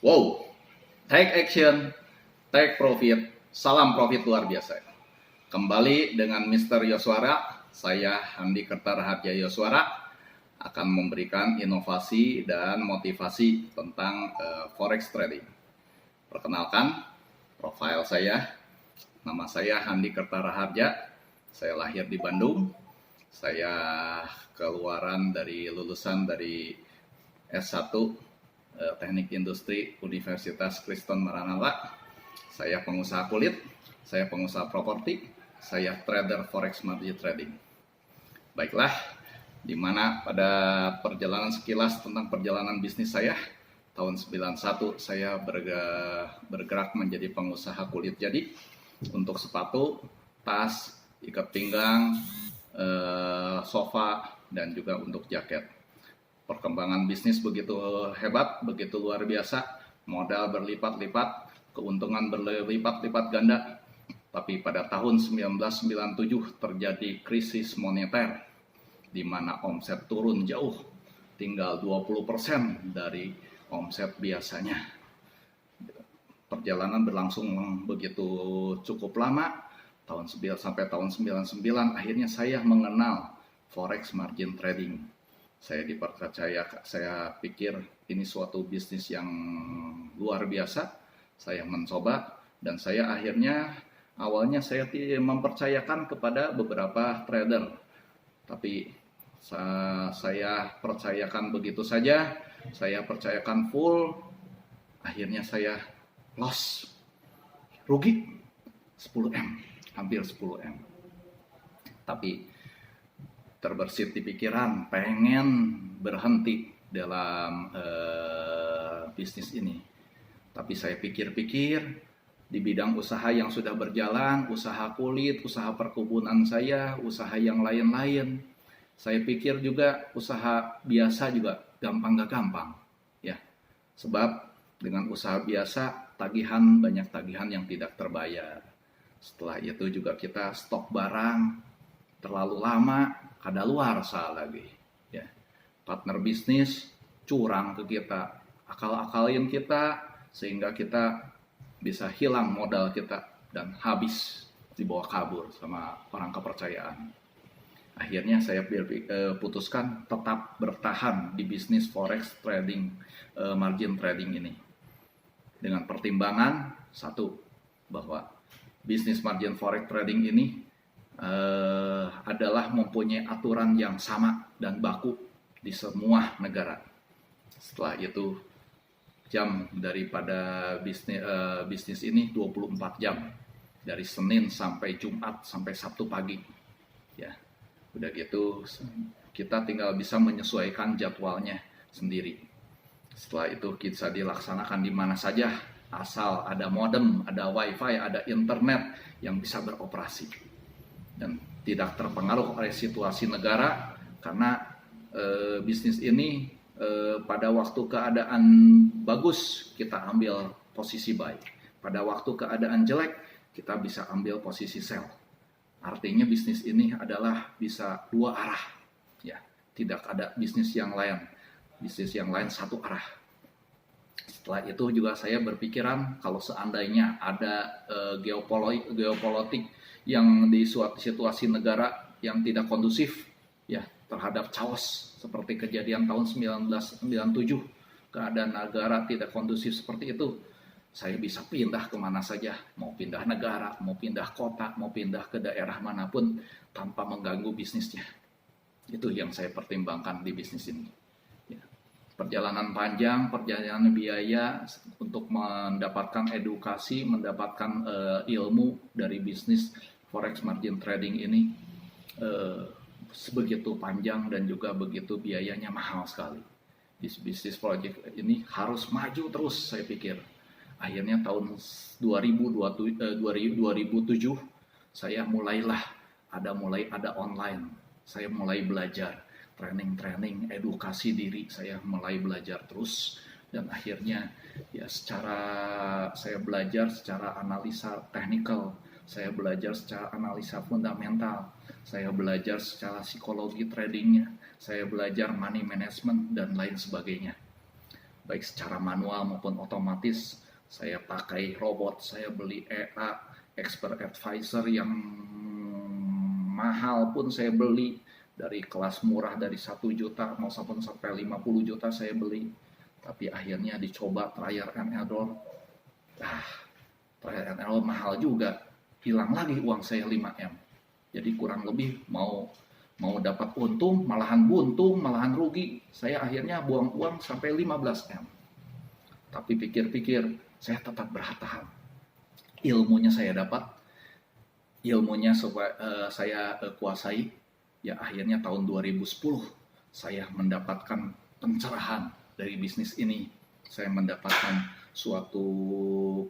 Wow, take action, take profit, salam profit luar biasa. Kembali dengan Mr. Yoswara, saya Handi Kertarharja Yoswara akan memberikan inovasi dan motivasi tentang forex trading. Perkenalkan, profil saya, nama saya Handi Kertarharja, saya lahir di Bandung, saya lulusan dari S1 Teknik Industri Universitas Kristen Maranatha. Saya pengusaha kulit, saya pengusaha properti, saya trader forex margin trading. Baiklah, di mana pada perjalanan sekilas tentang perjalanan bisnis saya, tahun 91 saya bergerak menjadi pengusaha kulit jadi untuk sepatu, tas, ikat pinggang, sofa, dan juga untuk jaket. Perkembangan bisnis begitu hebat, begitu luar biasa, modal berlipat-lipat, keuntungan berlipat-lipat ganda. Tapi pada tahun 1997 terjadi krisis moneter, di mana omset turun jauh, tinggal 20% dari omset biasanya. Perjalanan berlangsung begitu cukup lama, sampai tahun 99 akhirnya saya mengenal forex margin trading. Saya pikir ini suatu bisnis yang luar biasa. Saya mencoba dan saya awalnya saya mempercayakan kepada beberapa trader. Tapi saya percayakan begitu saja, saya percayakan full, akhirnya saya loss, rugi 10M, hampir 10M. Tapi terbersit di pikiran, pengen berhenti dalam bisnis ini. Tapi saya pikir-pikir, di bidang usaha yang sudah berjalan, usaha kulit, usaha perkebunan saya, usaha yang lain-lain, saya pikir juga usaha biasa juga gampang gak gampang. Ya, sebab dengan usaha biasa, banyak tagihan yang tidak terbayar. Setelah itu juga kita stok barang terlalu lama, kadaluarsa lagi. Ya. Partner bisnis curang ke kita, akal-akalin kita, sehingga kita bisa hilang modal kita dan habis dibawa kabur sama orang kepercayaan. Akhirnya saya putuskan tetap bertahan di bisnis forex trading, margin trading ini. Dengan pertimbangan, satu, bahwa bisnis margin forex trading ini adalah mempunyai aturan yang sama dan baku di semua negara. Setelah itu jam daripada bisnis ini 24 jam dari Senin sampai Jumat sampai Sabtu pagi. Ya, udah gitu kita tinggal bisa menyesuaikan jadwalnya sendiri. Setelah itu bisa dilaksanakan di mana saja asal ada modem, ada wifi, ada internet yang bisa beroperasi. Dan tidak terpengaruh oleh situasi negara, karena bisnis ini pada waktu keadaan bagus kita ambil posisi buy, pada waktu keadaan jelek kita bisa ambil posisi sell. Artinya bisnis ini adalah bisa dua arah, ya, tidak ada bisnis yang lain satu arah. Setelah itu juga saya berpikiran kalau seandainya ada geopolitik yang di suatu situasi negara yang tidak kondusif, ya, terhadap chaos seperti kejadian tahun 1997, keadaan negara tidak kondusif seperti itu, saya bisa pindah kemana saja, mau pindah negara, mau pindah kota, mau pindah ke daerah manapun tanpa mengganggu bisnisnya. Itu yang saya pertimbangkan di bisnis ini. Ya. Perjalanan panjang, perjalanan biaya untuk mendapatkan edukasi, mendapatkan ilmu dari bisnis forex margin trading ini sebegitu panjang dan juga begitu biayanya mahal sekali. Di bisnis project ini harus maju terus, saya pikir. Akhirnya tahun 2007 saya mulai ada online. Saya mulai belajar training, edukasi diri, saya mulai belajar terus, dan akhirnya ya saya belajar secara analisa teknikal, saya belajar secara analisa fundamental, saya belajar secara psikologi tradingnya, saya belajar money management dan lain sebagainya. baik secara manual maupun otomatis. Saya pakai robot, saya beli EA, expert advisor yang mahal pun saya beli, dari kelas murah dari 1 juta mau sampai 50 juta saya beli. Tapi akhirnya dicoba trial and error. Trial and error mahal juga. Hilang lagi uang saya 5M. Jadi kurang lebih mau dapat untung, malahan buntung, malahan rugi. Saya akhirnya buang uang sampai 15M. Tapi pikir-pikir, saya tetap bertahan. Ilmunya saya dapat, ilmunya saya kuasai. Ya akhirnya tahun 2010 saya mendapatkan pencerahan dari bisnis ini. Saya mendapatkan suatu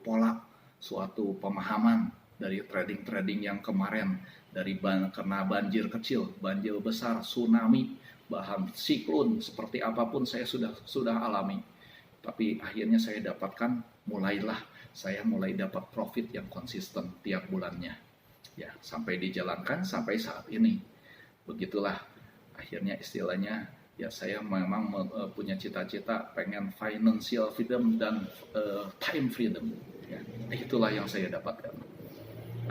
pola, suatu pemahaman dari trading yang kemarin, dari karena banjir kecil, banjir besar, tsunami, bahkan siklon, seperti apapun saya sudah alami. Tapi akhirnya saya dapatkan, saya mulai dapat profit yang konsisten tiap bulannya. Ya, sampai dijalankan sampai saat ini. Begitulah akhirnya istilahnya, ya saya memang punya cita-cita pengen financial freedom dan time freedom. Ya, itulah yang saya dapatkan.